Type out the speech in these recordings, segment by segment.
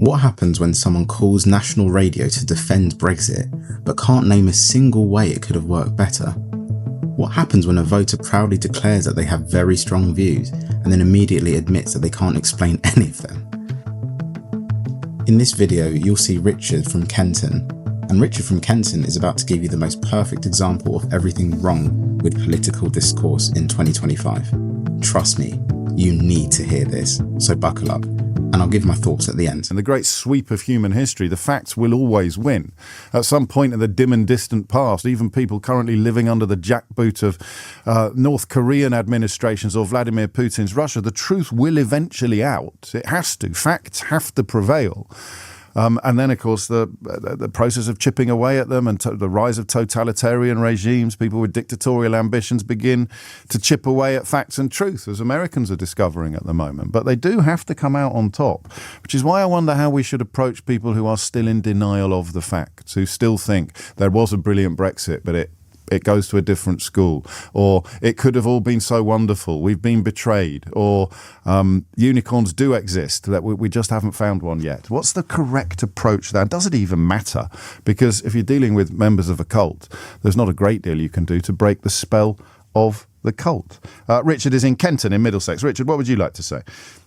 What happens when someone calls national radio to defend Brexit, but can't name a single way it could have worked better? What happens when a voter proudly declares that they have very strong views and then immediately admits that they can't explain any of them? In this video, you'll see Richard from Kenton, and Richard from Kenton is about to give you the most perfect example of everything wrong with political discourse in 2025. Trust me, you need to hear this, so buckle up. And I'll give my thoughts at the end. In the great sweep of human history, the facts will always win. At some point in the dim and distant past, even people currently living under the jackboot of North Korean administrations or Vladimir Putin's Russia, the truth will eventually out. It has to. Facts have to prevail. And then, of course, the process of chipping away at them and the rise of totalitarian regimes, people with dictatorial ambitions begin to chip away at facts and truth, as Americans are discovering at the moment. But they do have to come out on top, which is why I wonder how we should approach people who are still in denial of the facts, who still think there was a brilliant Brexit, but it goes to a different school, or it could have all been so wonderful, we've been betrayed, or unicorns do exist, that we just haven't found one yet. What's the correct approach there? Does it even matter? Because if you're dealing with members of a cult, there's not a great deal you can do to break the spell of the cult. Richard is in Kenton in Middlesex. Richard, what would you like to say?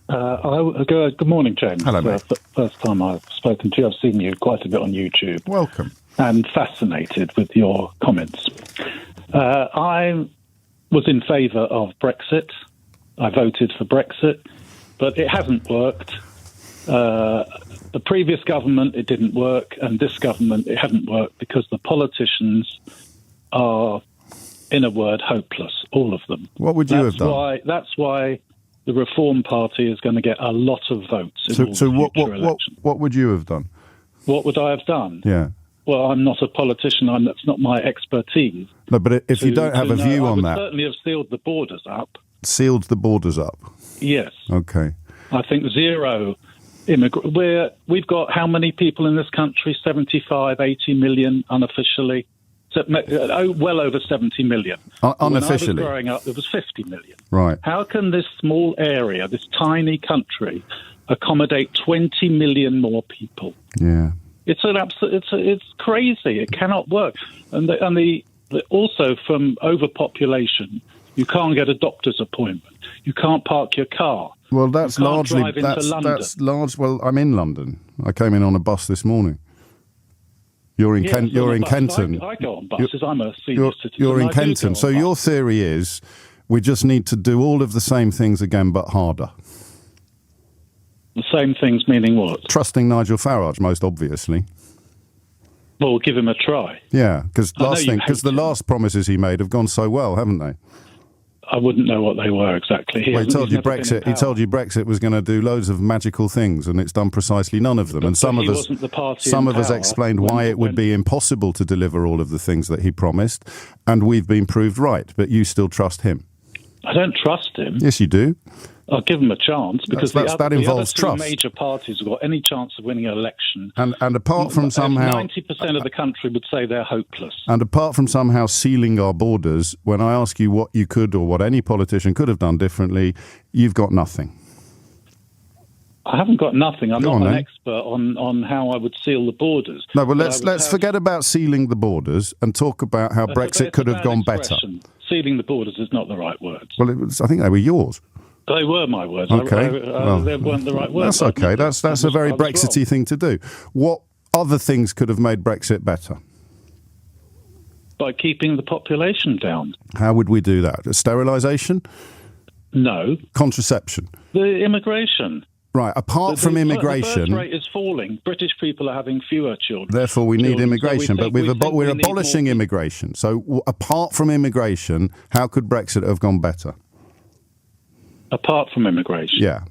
Good morning, James. Hello, mate. First time I've spoken to you. I've seen you quite a bit on YouTube. Welcome. And fascinated with your comments. I was in favour of Brexit. I voted for Brexit, but it hasn't worked. The previous government, it didn't work, and this government, it hasn't worked because the politicians are, in a word, hopeless, all of them. What would you have done? That's why the Reform Party is going to get a lot of votes in all the future elections. What would you have done? What would I have done? Yeah. Well, I'm not a politician. That's not my expertise. No, but if you don't have a view on that... I would certainly have sealed the borders up. Sealed the borders up? Yes. Okay. I think zero immigrants. We've got how many people in this country? 75, 80 million unofficially. Well over 70 million. Unofficially? When I was growing up, there was 50 million. Right. How can this small area, this tiny country, accommodate 20 million more people? Yeah. It's crazy. It cannot work. And also from overpopulation, you can't get a doctor's appointment. You can't park your car. Well, that's largely Well, I'm in London. I came in on a bus this morning. You're in Kenton. I go on buses. I'm a senior citizen. You're in Kenton. So your theory is we just need to do all of the same things again, but harder. The same things meaning what? Trusting Nigel Farage, most obviously. Well, we'll give him a try. Yeah, because the last promises he made have gone so well, haven't they? I wouldn't know what they were exactly. He told you Brexit was going to do loads of magical things, and it's done precisely none of them. And some of us explained why it would be impossible to deliver all of the things that he promised, and we've been proved right. But you still trust him? I don't trust him. Yes, you do. I'll give them a chance because that involves the other two major parties have got any chance of winning an election. And apart from somehow 90% of the country would say they're hopeless. And apart from somehow sealing our borders, when I ask you what you could or what any politician could have done differently, you've got nothing. I haven't got nothing. I'm not an expert on how I would seal the borders. No, but let's forget about sealing the borders and talk about how Brexit could have gone better. Sealing the borders is not the right words. Well, I think they were yours. They were my words. Okay. They weren't the right words. That's okay. That's a very Brexity thing to do. What other things could have made Brexit better? By keeping the population down. How would we do that? Sterilisation? No. Contraception? The immigration. Right. Apart from immigration... The birth rate is falling. British people are having fewer children. Therefore, we need immigration. But we're abolishing immigration. So apart from immigration, how could Brexit have gone better? Apart from immigration? Yeah.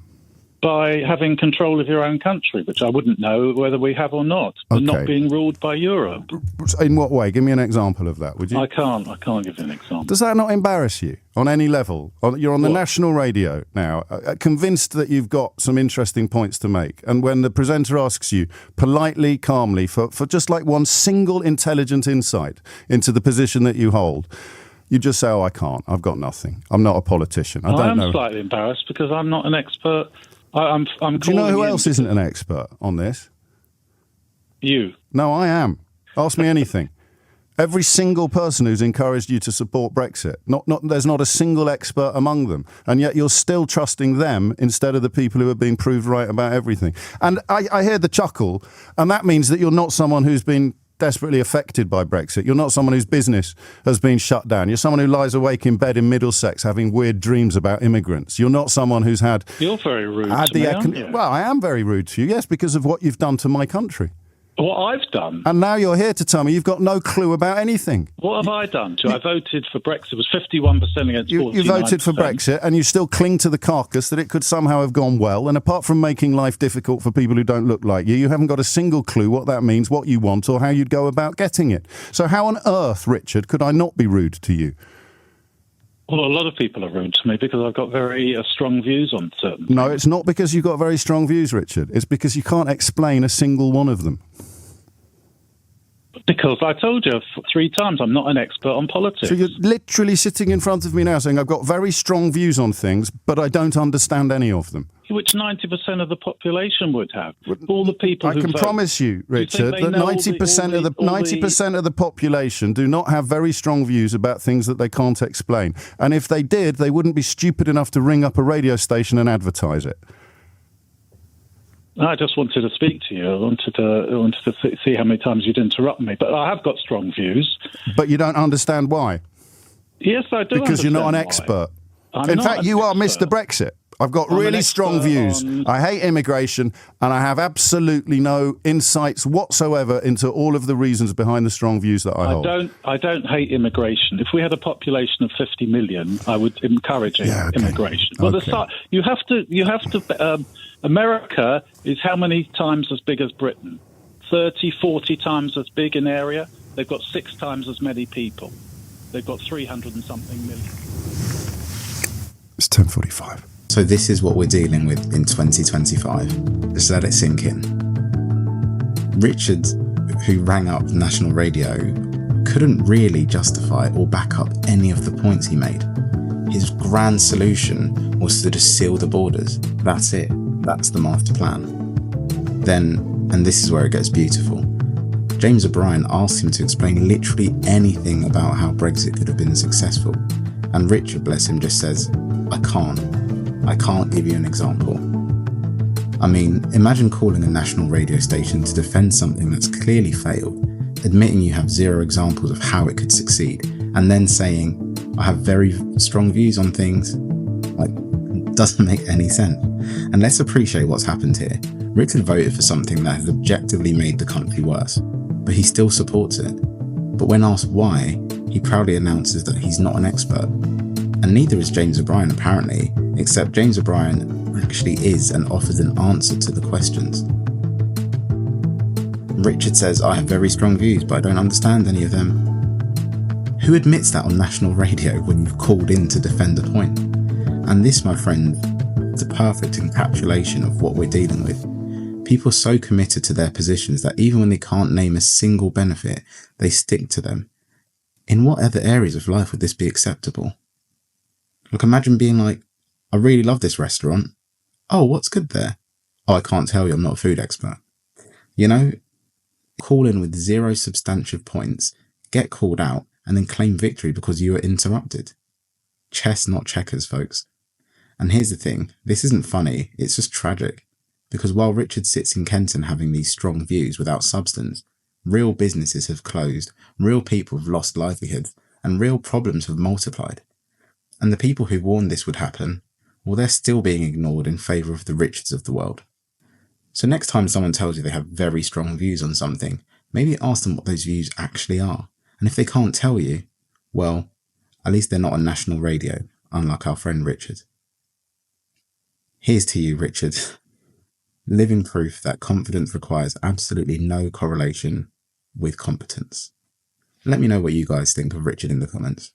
By having control of your own country, which I wouldn't know whether we have or not, and not being ruled by Europe. In what way? Give me an example of that, would you? I can't give you an example. Does that not embarrass you on any level? You're on the national radio now, convinced that you've got some interesting points to make, and when the presenter asks you politely, calmly, for just like one single intelligent insight into the position that you hold, you just say, oh, I can't. I've got nothing. I'm not a politician. I don't know. I'm slightly embarrassed because I'm not an expert I'm Do you know who calling else in isn't an expert on this? you. No, I am. Ask me anything. Every single person who's encouraged you to support Brexit, there's not a single expert among them. And yet you're still trusting them instead of the people who have been proved right about everything. And I hear the chuckle, and that means that you're not someone who's been desperately affected by Brexit. You're not someone whose business has been shut down. You're someone who lies awake in bed in Middlesex having weird dreams about immigrants. You're not someone who's had... You're very rude to me, aren't you? Well, I am very rude to you, yes, because of what you've done to my country. What I've done. And now you're here to tell me you've got no clue about anything. What have I done? I voted for Brexit. It was 51% against 49%. You voted for Brexit, and you still cling to the carcass that it could somehow have gone well. And apart from making life difficult for people who don't look like you haven't got a single clue what that means, what you want, or how you'd go about getting it. So how on earth, Richard, could I not be rude to you? Well, a lot of people are rude to me because I've got very strong views on certain things. No, it's not because you've got very strong views, Richard. It's because you can't explain a single one of them. Because I told you 3 times I'm not an expert on politics. So you're literally sitting in front of me now saying I've got very strong views on things, but I don't understand any of them. Which 90% of the population would have. All the people who I can vote. promise you, Richard, that 90% of the population do not have very strong views about things that they can't explain. And if they did, they wouldn't be stupid enough to ring up a radio station and advertise it. I just wanted to speak to you. I wanted to see how many times you'd interrupt me. But I have got strong views. But you don't understand why? Yes, I do. Because you're not an why. expert. I'm In not fact, an you are expert. Mr. Brexit. I've got I'm an really strong expert views. I hate immigration, and I have absolutely no insights whatsoever into all of the reasons behind the strong views that I hold. I don't hate immigration. If we had a population of 50 million, I would encourage immigration. Well, you have to. America is how many times as big as Britain? 30, 40 times as big in area. They've got 6 times as many people. They've got 300 and something million. It's 10:45. So this is what we're dealing with in 2025. Just let it sink in. Richard, who rang up national radio, couldn't really justify or back up any of the points he made. His grand solution was to just seal the borders. That's it. That's the master plan. Then, and this is where it gets beautiful, James O'Brien asked him to explain literally anything about how Brexit could have been successful. And Richard, bless him, just says, I can't give you an example. I mean, imagine calling a national radio station to defend something that's clearly failed, admitting you have 0 examples of how it could succeed, and then saying, I have very strong views on things. Like, it doesn't make any sense. And let's appreciate what's happened here. Richard voted for something that has objectively made the country worse, but he still supports it. But when asked why, he proudly announces that he's not an expert. And neither is James O'Brien apparently, except James O'Brien actually is and offers an answer to the questions. Richard says, I have very strong views, but I don't understand any of them. Who admits that on national radio when you've called in to defend a point? And this, my friend, is a perfect encapsulation of what we're dealing with. People so committed to their positions that even when they can't name a single benefit, they stick to them. In what other areas of life would this be acceptable? Look, imagine being like, I really love this restaurant. Oh, what's good there? Oh, I can't tell you, I'm not a food expert. You know, call in with 0 substantive points, get called out, and then claim victory because you were interrupted. Chess, not checkers, folks. And here's the thing, this isn't funny, it's just tragic. Because while Richard sits in Kenton having these strong views without substance, real businesses have closed, real people have lost livelihoods, and real problems have multiplied. And the people who warned this would happen, well, they're still being ignored in favour of the Richards of the world. So next time someone tells you they have very strong views on something, maybe ask them what those views actually are. And if they can't tell you, well, at least they're not on national radio, unlike our friend Richard. Here's to you, Richard. Living proof that confidence requires absolutely no correlation with competence. Let me know what you guys think of Richard in the comments.